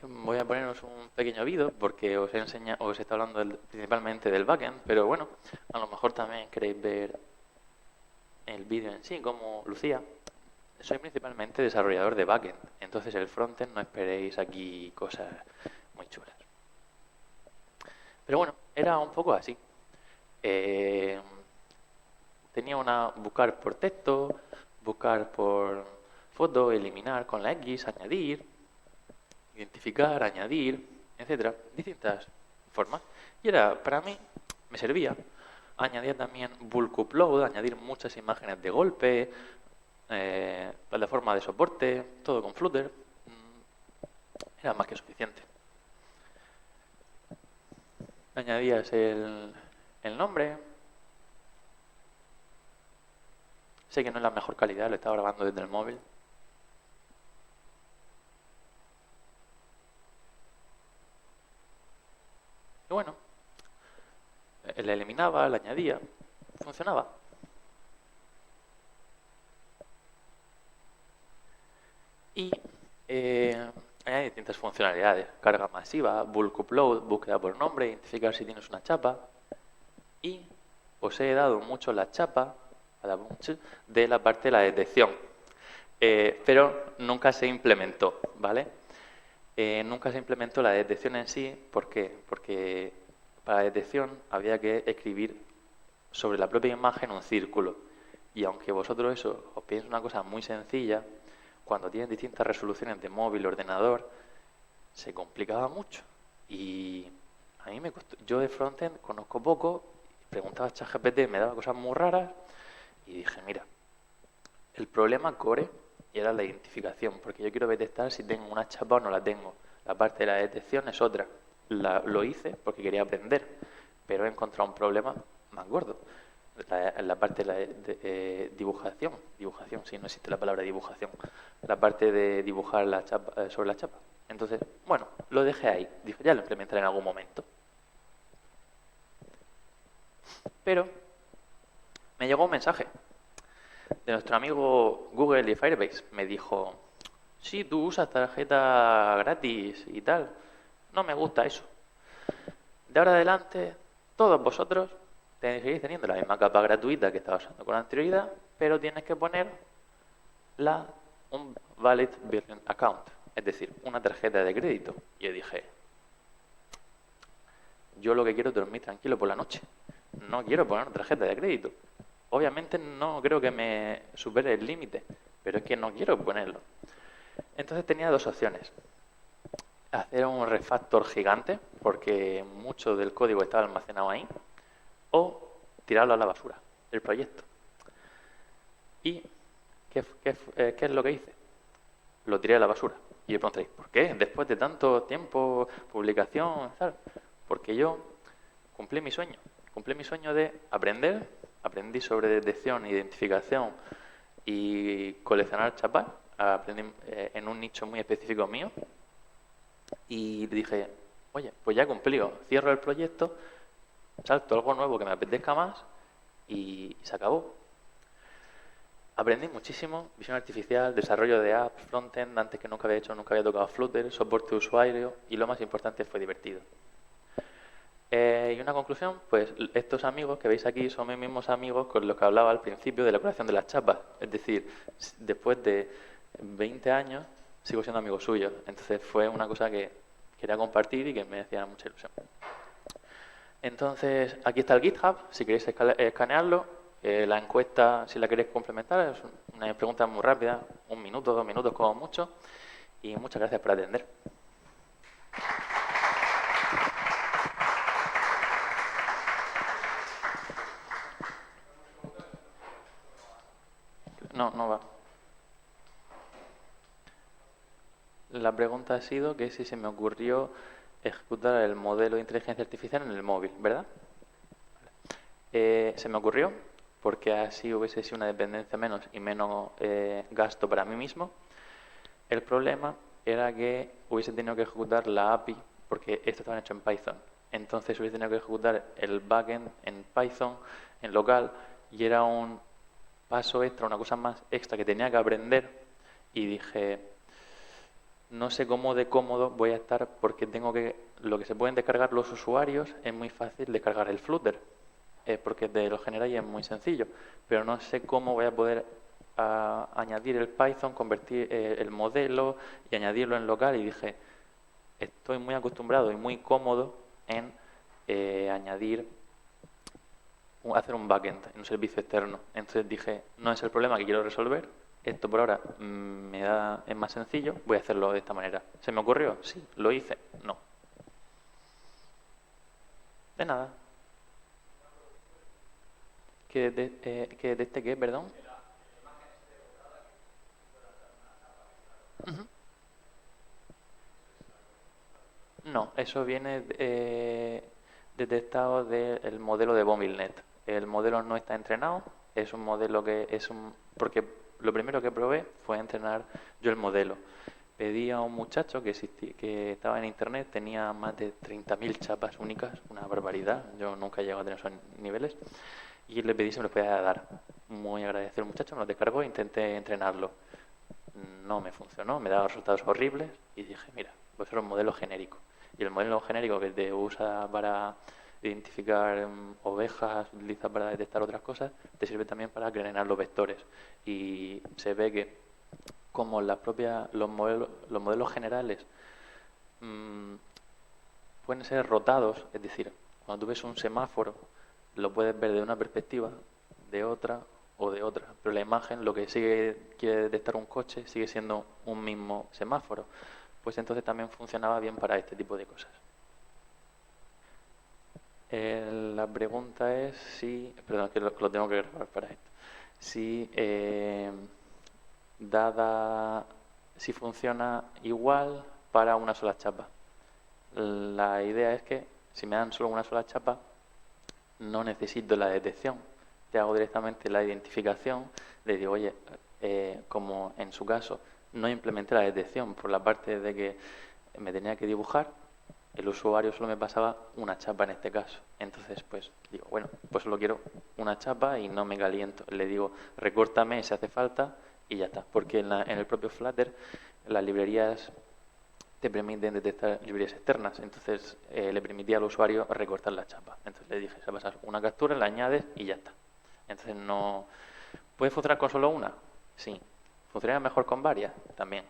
Voy a poneros un pequeño vídeo porque os está hablando principalmente del backend, pero bueno, a lo mejor también queréis ver el vídeo en sí, como lucía. Soy principalmente desarrollador de backend, entonces el frontend no esperéis aquí cosas muy chulas. Pero bueno, era un poco así. Tenía buscar por texto, buscar por foto, eliminar con la X, añadir, identificar, añadir, etcétera, distintas formas. Y para mí, me servía. Añadía también bulk upload, añadir muchas imágenes de golpe, plataforma de soporte, todo con Flutter. Era más que suficiente. Añadías el nombre. Sé que no es la mejor calidad, lo estaba grabando desde el móvil. Y bueno, le eliminaba, le añadía, funcionaba. Y hay distintas funcionalidades: carga masiva, bulk upload, búsqueda por nombre, identificar si tienes una chapa. Y os he dado mucho la chapa de la parte de la detección, pero nunca se implementó, ¿vale? Nunca se implementó la detección en sí. ¿Por qué? Porque para la detección había que escribir sobre la propia imagen un círculo. Y aunque vosotros eso os pienséis una cosa muy sencilla, cuando tienen distintas resoluciones de móvil, ordenador, se complicaba mucho. Y a mí me costó. Yo de frontend conozco poco, preguntaba a ChatGPT, me daba cosas muy raras y dije, mira, el problema core era la identificación, porque yo quiero detectar si tengo una chapa o no la tengo. La parte de la detección es otra. Lo hice porque quería aprender, pero he encontrado un problema más gordo. La parte de dibujación, sí, no existe la palabra dibujación, la parte de dibujar la chapa, sobre la chapa. Entonces, bueno, lo dejé ahí. Dije, ya lo implementaré en algún momento. Pero me llegó un mensaje de nuestro amigo Google y Firebase. Me dijo, sí, tú usas tarjeta gratis y tal. No me gusta eso. De ahora adelante, todos vosotros seguís teniendo la misma capa gratuita que estaba usando con anterioridad, pero tienes que poner un valid billing account, es decir, una tarjeta de crédito. Y yo dije, yo lo que quiero es dormir tranquilo por la noche. No quiero poner una tarjeta de crédito. Obviamente no creo que me supere el límite, pero es que no quiero ponerlo. Entonces tenía dos opciones: hacer un refactor gigante, porque mucho del código estaba almacenado ahí, o tirarlo a la basura, el proyecto. ¿Y qué es lo que hice? Lo tiré a la basura. Y me preguntaréis, ¿por qué? Después de tanto tiempo, publicación, tal. Porque yo cumplí mi sueño. Cumplí mi sueño de aprender. Aprendí sobre detección, identificación y coleccionar chapas. aprendí en un nicho muy específico mío y dije, oye, pues ya he cumplido, cierro el proyecto, salto a algo nuevo que me apetezca más y se acabó. Aprendí muchísimo, visión artificial, desarrollo de apps, frontend, antes que nunca había hecho, nunca había tocado Flutter, soporte de usuario y lo más importante fue divertido. Y una conclusión, pues estos amigos que veis aquí son mis mismos amigos con los que hablaba al principio de la curación de las chapas. Es decir, después de 20 años sigo siendo amigo suyo. Entonces fue una cosa que quería compartir y que me hacía mucha ilusión. Entonces, aquí está el GitHub, si queréis escanearlo. La encuesta, si la queréis complementar, es una pregunta muy rápida, 1 minuto, 2 minutos como mucho. Y muchas gracias por atender. No, no va. La pregunta ha sido que si se me ocurrió ejecutar el modelo de inteligencia artificial en el móvil, ¿verdad? Se me ocurrió porque así hubiese sido una dependencia menos y menos gasto para mí mismo. El problema era que hubiese tenido que ejecutar la API porque esto estaba hecho en Python. Entonces hubiese tenido que ejecutar el backend en Python, en local, y era un paso extra, una cosa más extra que tenía que aprender. Y dije, no sé cómo de cómodo voy a estar porque lo que se pueden descargar los usuarios es muy fácil descargar el Flutter, porque de lo general y es muy sencillo, pero no sé cómo voy a poder añadir el Python, convertir el modelo y añadirlo en local y dije, estoy muy acostumbrado y muy cómodo en hacer un backend en un servicio externo. Entonces dije, no es el problema que quiero resolver, esto por ahora es más sencillo, voy a hacerlo de esta manera. ¿Se me ocurrió? Sí. ¿Lo hice? No. De nada. ¿Que de este qué, perdón? Ujú. No, eso viene detectado del modelo de BombIlnet. El modelo no está entrenado, es un modelo porque lo primero que probé fue entrenar yo el modelo. Pedí a un muchacho que estaba en internet, tenía más de 30.000 chapas únicas, una barbaridad, yo nunca he llegado a tener esos niveles, y le pedí si me los podía dar. Muy agradecido el muchacho, me los descargó e intenté entrenarlo. No me funcionó, me daba resultados horribles y dije, mira, voy a usar un modelo genérico. Y el modelo genérico que te usa para identificar ovejas, utiliza para detectar otras cosas, te sirve también para entrenar los vectores. Y se ve que como los modelos generales mmm, pueden ser rotados, es decir, cuando tú ves un semáforo, lo puedes ver de una perspectiva, de otra o de otra, pero la imagen, lo que quiere detectar un coche, sigue siendo un mismo semáforo. Pues entonces también funcionaba bien para este tipo de cosas. La pregunta es si, perdón, que lo tengo que grabar para esto, si si funciona igual para una sola chapa. La idea es que si me dan solo una sola chapa, no necesito la detección. Te hago directamente la identificación. Le digo, oye, como en su caso no implementé la detección por la parte de que me tenía que dibujar, el usuario solo me pasaba una chapa en este caso. Entonces, pues digo, bueno, pues solo quiero una chapa y no me caliento. Le digo, recórtame si hace falta y ya está. Porque en el propio Flutter las librerías te permiten detectar librerías externas. Entonces le permitía al usuario recortar la chapa. Entonces le dije, se va a pasar una captura, la añades y ya está. Entonces no... ¿Puede funcionar con solo una? Sí. ¿Funcionaría mejor con varias? También.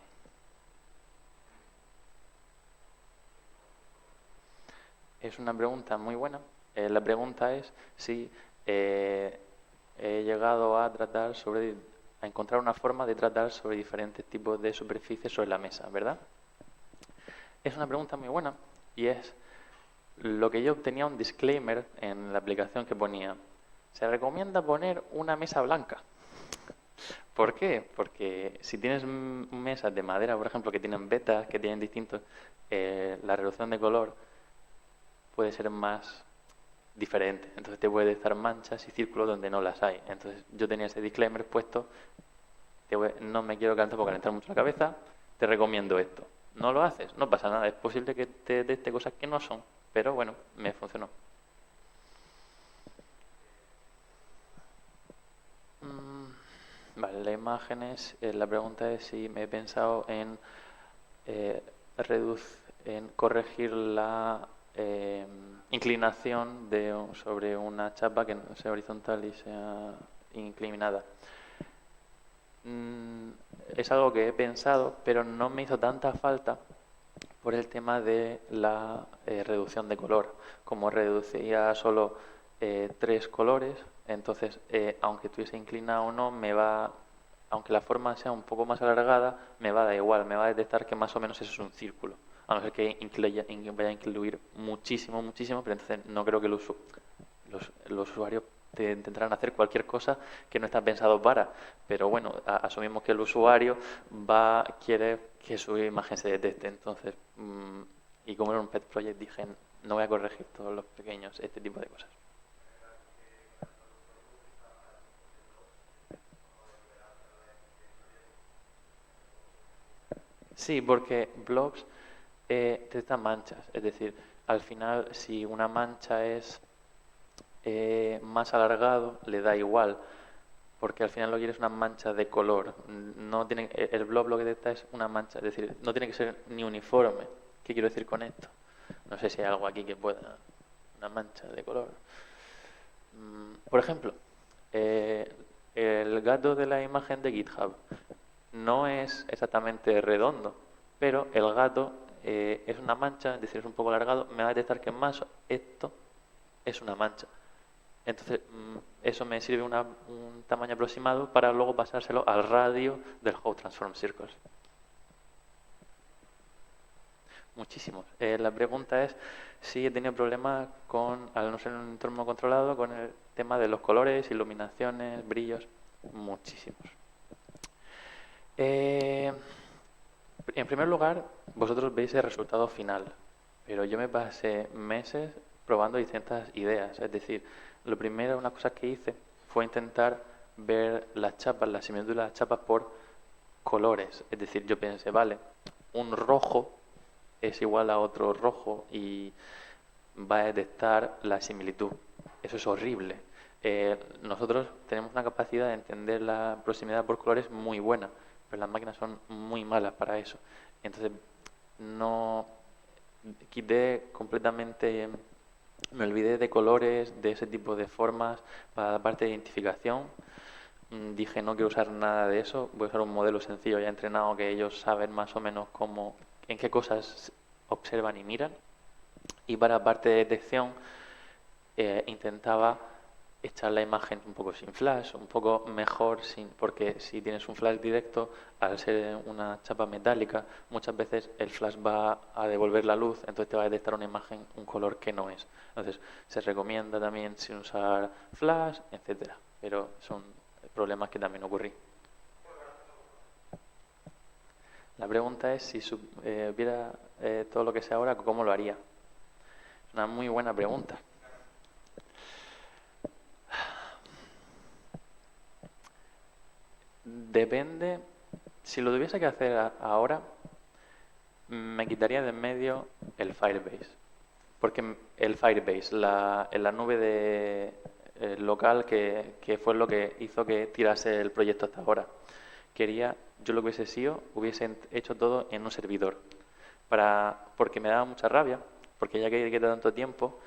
Es una pregunta muy buena. La pregunta es si he llegado a a encontrar una forma de tratar sobre diferentes tipos de superficies sobre la mesa, ¿verdad? Es una pregunta muy buena y es lo que yo obtenía un disclaimer en la aplicación que ponía. Se recomienda poner una mesa blanca. ¿Por qué? Porque si tienes mesas de madera, por ejemplo, que tienen vetas, que tienen distintos, la reducción de color puede ser más diferente. Entonces te puede estar manchas y círculos donde no las hay. Entonces yo tenía ese disclaimer puesto no me quiero calentar por calentar mucho la cabeza, te recomiendo esto. No lo haces, no pasa nada, es posible que te detecte cosas que no son, pero bueno, me funcionó. Vale, las imágenes, la pregunta es si me he pensado en, eh, en corregir la inclinación sobre una chapa que no sea horizontal y sea inclinada. Es algo que he pensado, pero no me hizo tanta falta por el tema de la reducción de color. Como reducía solo 3 colores, entonces, aunque estuviese inclinado o no, aunque la forma sea un poco más alargada, me va a dar igual, me va a detectar que más o menos eso es un círculo. A no ser que vaya a incluir muchísimo, muchísimo, pero entonces no creo que los usuarios te intentarán hacer cualquier cosa que no está pensado para. Pero bueno, asumimos que el usuario quiere que su imagen se detecte. Entonces, y como era un pet project, dije, no voy a corregir todos los pequeños, este tipo de cosas. Sí, porque blobs detectan manchas. Es decir, al final, si una mancha es más alargado, le da igual, porque al final lo que quiere es una mancha de color. No tiene, el blob lo que detecta es una mancha, es decir, no tiene que ser ni uniforme. ¿Qué quiero decir con esto? No sé si hay algo aquí que pueda, una mancha de color. Por ejemplo, eh, el gato de la imagen de GitHub no es exactamente redondo, pero el gato es una mancha, es decir, es un poco alargado, me va a detectar que más esto es una mancha. Entonces, eso me sirve un tamaño aproximado para luego pasárselo al radio del How Transform Circles. Muchísimos. La pregunta es si he tenido problemas al no ser un entorno controlado, con el tema de los colores, iluminaciones, brillos. Muchísimos. Eh, en primer lugar, vosotros veis el resultado final, pero yo me pasé meses probando distintas ideas. Es decir, lo primero, una cosa que hice fue intentar ver las chapas, la similitud de las chapas por colores. Es decir, yo pensé, vale, un rojo es igual a otro rojo y va a detectar la similitud. Eso es horrible. Nosotros tenemos una capacidad de entender la proximidad por colores muy buena, pero las máquinas son muy malas para eso. Entonces, no quité completamente, me olvidé de colores, de ese tipo de formas para la parte de identificación. Dije, no quiero usar nada de eso, voy a usar un modelo sencillo ya entrenado que ellos saben más o menos en qué cosas observan y miran. Y para la parte de detección intentaba echar la imagen un poco sin flash, un poco mejor, porque si tienes un flash directo, al ser una chapa metálica, muchas veces el flash va a devolver la luz, entonces te va a detectar una imagen, un color que no es. Entonces se recomienda también sin usar flash, etcétera. Pero son problemas que también ocurrí. La pregunta es si viera todo lo que sé ahora, ¿cómo lo haría? Es una muy buena pregunta. Depende, si lo tuviese que hacer ahora, me quitaría de en medio el Firebase. Porque el Firebase, la nube local que fue lo que hizo que tirase el proyecto hasta ahora. Yo lo que hubiese sido, hubiese hecho todo en un servidor. Porque me daba mucha rabia, porque ya que queda tanto tiempo,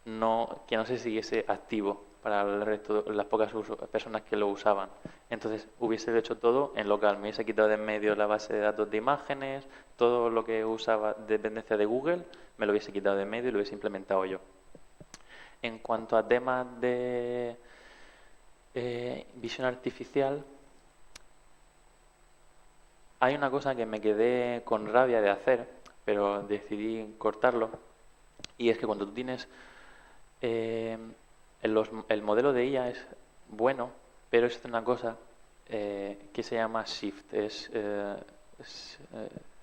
que no se siguiese activo para el resto, las pocas personas que lo usaban. Entonces hubiese hecho todo en local, me hubiese quitado de en medio la base de datos de imágenes, todo lo que usaba dependencia de Google, me lo hubiese quitado de en medio y lo hubiese implementado yo. En cuanto a temas de visión artificial, hay una cosa que me quedé con rabia de hacer, pero decidí cortarlo, y es que cuando tú tienes Eh, el modelo de IA es bueno, pero es una cosa que se llama SIFT,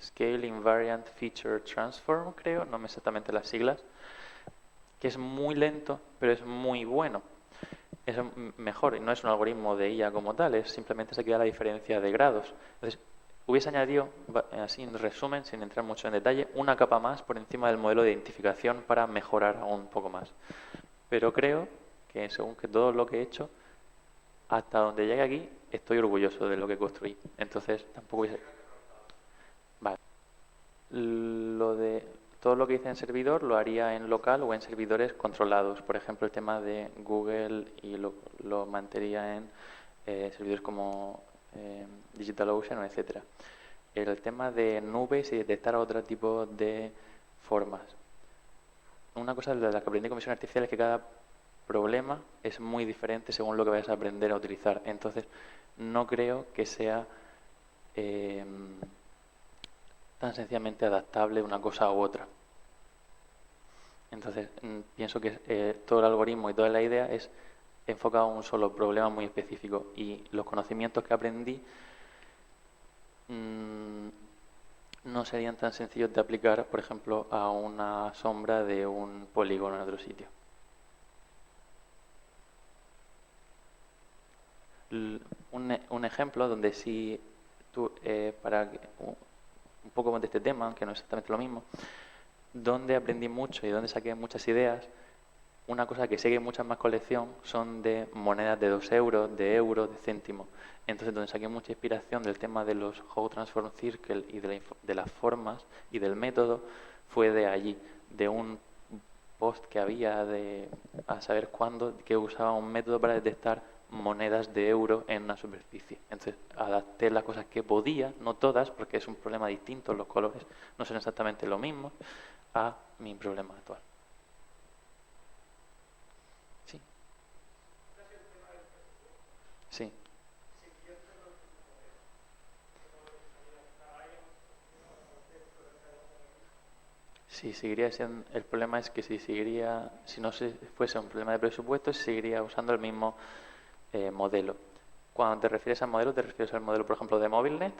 Scale Invariant Feature Transform, creo, no me exactamente las siglas, que es muy lento, pero es muy bueno. es mejor y no es un algoritmo de IA como tal, es simplemente se queda la diferencia de grados. Entonces, hubiese añadido, así en resumen, sin entrar mucho en detalle, una capa más por encima del modelo de identificación para mejorar aún un poco más. Pero creo que según que todo lo que he hecho, hasta donde llegue aquí, estoy orgulloso de lo que construí. Entonces, tampoco hubiese... Vale. Lo de todo lo que hice en servidor lo haría en local o en servidores controlados. Por ejemplo, el tema de Google y lo mantendría en servidores como DigitalOcean, etcétera. El tema de nubes y detectar otro tipo de formas. Una cosa de la que aprendí con visión artificial es que cada problema es muy diferente según lo que vayas a aprender a utilizar. Entonces, no creo que sea eh, tan sencillamente adaptable una cosa u otra. Entonces, pienso que todo el algoritmo y toda la idea es enfocado a un solo problema muy específico y los conocimientos que aprendí no serían tan sencillos de aplicar, por ejemplo, a una sombra de un polígono en otro sitio. Un ejemplo donde sí, para un poco de este tema, aunque no es exactamente lo mismo, donde aprendí mucho y donde saqué muchas ideas, una cosa que sigue mucha más colección son de monedas de 2 euros, de euros, de céntimos. Entonces, donde saqué mucha inspiración del tema de los How Transform Circle y de las formas y del método, fue de allí, de un post que había de a saber cuándo, que usaba un método para detectar monedas de euro en una superficie. Entonces, adapté las cosas que podía, no todas, porque es un problema distinto, los colores no son exactamente lo mismo, a mi problema actual. Sí, sí. Sí, seguiría siendo, el problema es que si no se fuese un problema de presupuesto, se seguiría usando el mismo modelo. Cuando te refieres al modelo, ¿te refieres al modelo, por ejemplo, de MobileNet?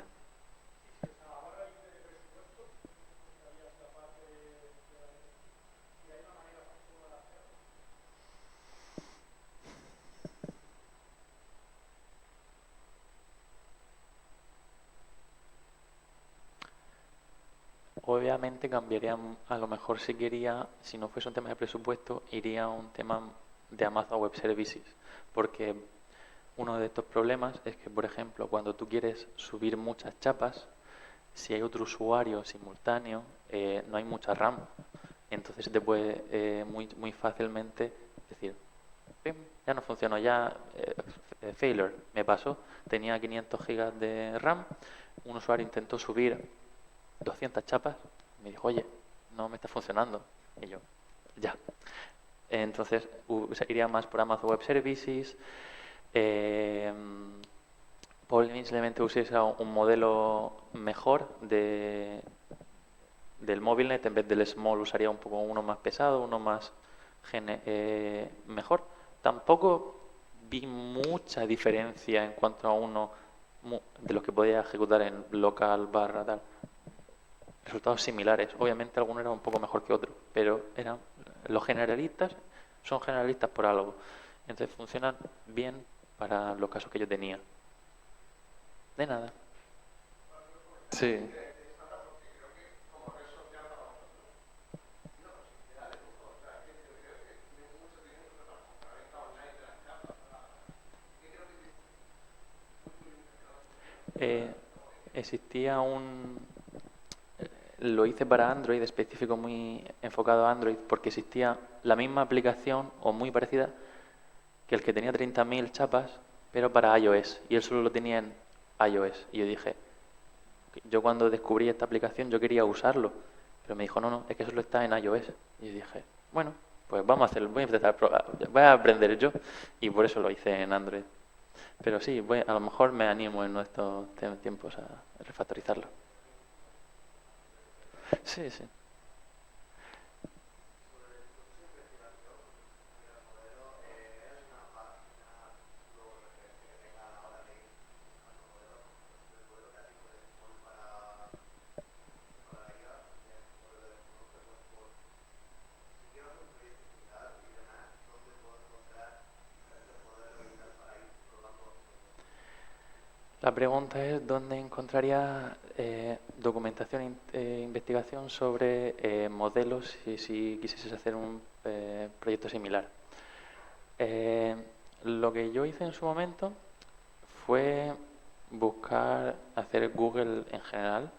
Obviamente cambiaría, a lo mejor si quería, si no fuese un tema de presupuesto, iría a un tema de Amazon Web Services, porque uno de estos problemas es que, por ejemplo, cuando tú quieres subir muchas chapas, si hay otro usuario simultáneo, no hay mucha RAM. Entonces se te puede muy fácilmente decir, "Pim, ya no funcionó, ya failure, me pasó, tenía 500 gigas de RAM, un usuario intentó subir 200 chapas, me dijo, oye, no me está funcionando". Y yo, ya. Entonces iría más por Amazon Web Services. Eh, Probablemente uséis un modelo mejor del MobileNet. En vez del Small usaría un poco uno más pesado, uno más mejor. Tampoco vi mucha diferencia en cuanto a uno de los que podía ejecutar en local barra tal. Resultados similares. Obviamente alguno era un poco mejor que otro, pero los generalistas son generalistas por algo. Entonces funcionan bien para los casos que yo tenía. De nada. Sí. Eh, Existía lo hice para Android, específico muy enfocado a Android, porque existía la misma aplicación o muy parecida que el que tenía 30.000 chapas, pero para iOS, y él solo lo tenía en iOS. Y yo dije, yo cuando descubrí esta aplicación yo quería usarlo, pero me dijo, no, no, es que solo está en iOS. Y yo dije, bueno, pues vamos a hacerlo, voy a empezar a probar, voy a aprender yo, y por eso lo hice en Android. Pero sí, a lo mejor me animo en estos tiempos a refactorizarlo. Sí, sí. La pregunta es dónde encontraría documentación e investigación sobre modelos si quisieses hacer un proyecto similar. Eh, lo que yo hice en su momento fue buscar hacer Google en general,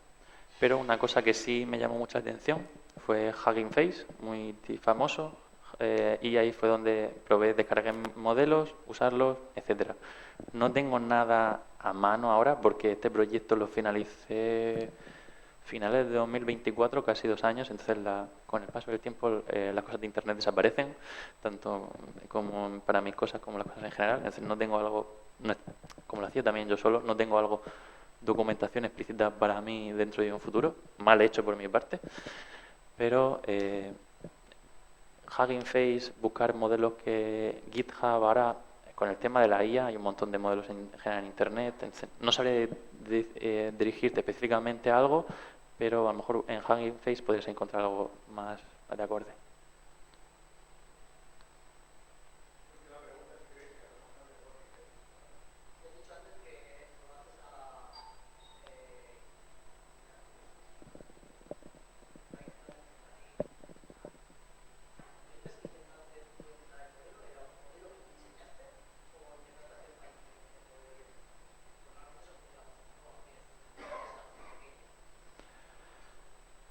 pero una cosa que sí me llamó mucha atención fue Hugging Face, muy famoso, y ahí fue donde probé descargar modelos, usarlos, etcétera. No tengo nada a mano ahora porque este proyecto lo finalicé finales de 2024, casi 2 años, entonces con el paso del tiempo las cosas de Internet desaparecen, tanto como para mis cosas como las cosas en general, entonces no tengo algo, como lo hacía también yo solo, no tengo algo, documentación explícita para mí dentro de un futuro, mal hecho por mi parte, pero Hugging Face, buscar modelos que GitHub ahora, con el tema de la IA, hay un montón de modelos en general en Internet. No sabré dirigirte específicamente a algo, pero a lo mejor en Hugging Face podrías encontrar algo más de acorde.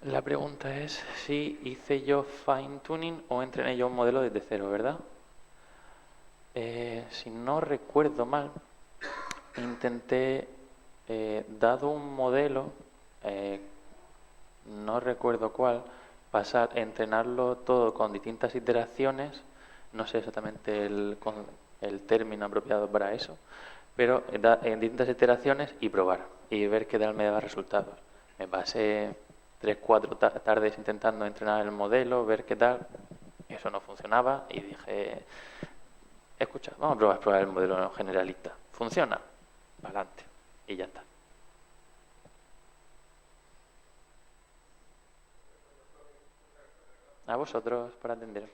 La pregunta es si hice yo fine tuning o entrené yo un modelo desde cero, ¿verdad? Si no recuerdo mal, intenté, dado un modelo, eh, no recuerdo cuál, entrenarlo todo con distintas iteraciones, no sé exactamente el término apropiado para eso, pero en distintas iteraciones y probar y ver qué tal me daba resultados. Me pasé 3, 4 tardes intentando entrenar el modelo, ver qué tal, eso no funcionaba y dije, escucha, vamos a probar el modelo generalista. ¿Funciona? Para adelante. Y ya está. A vosotros por atender.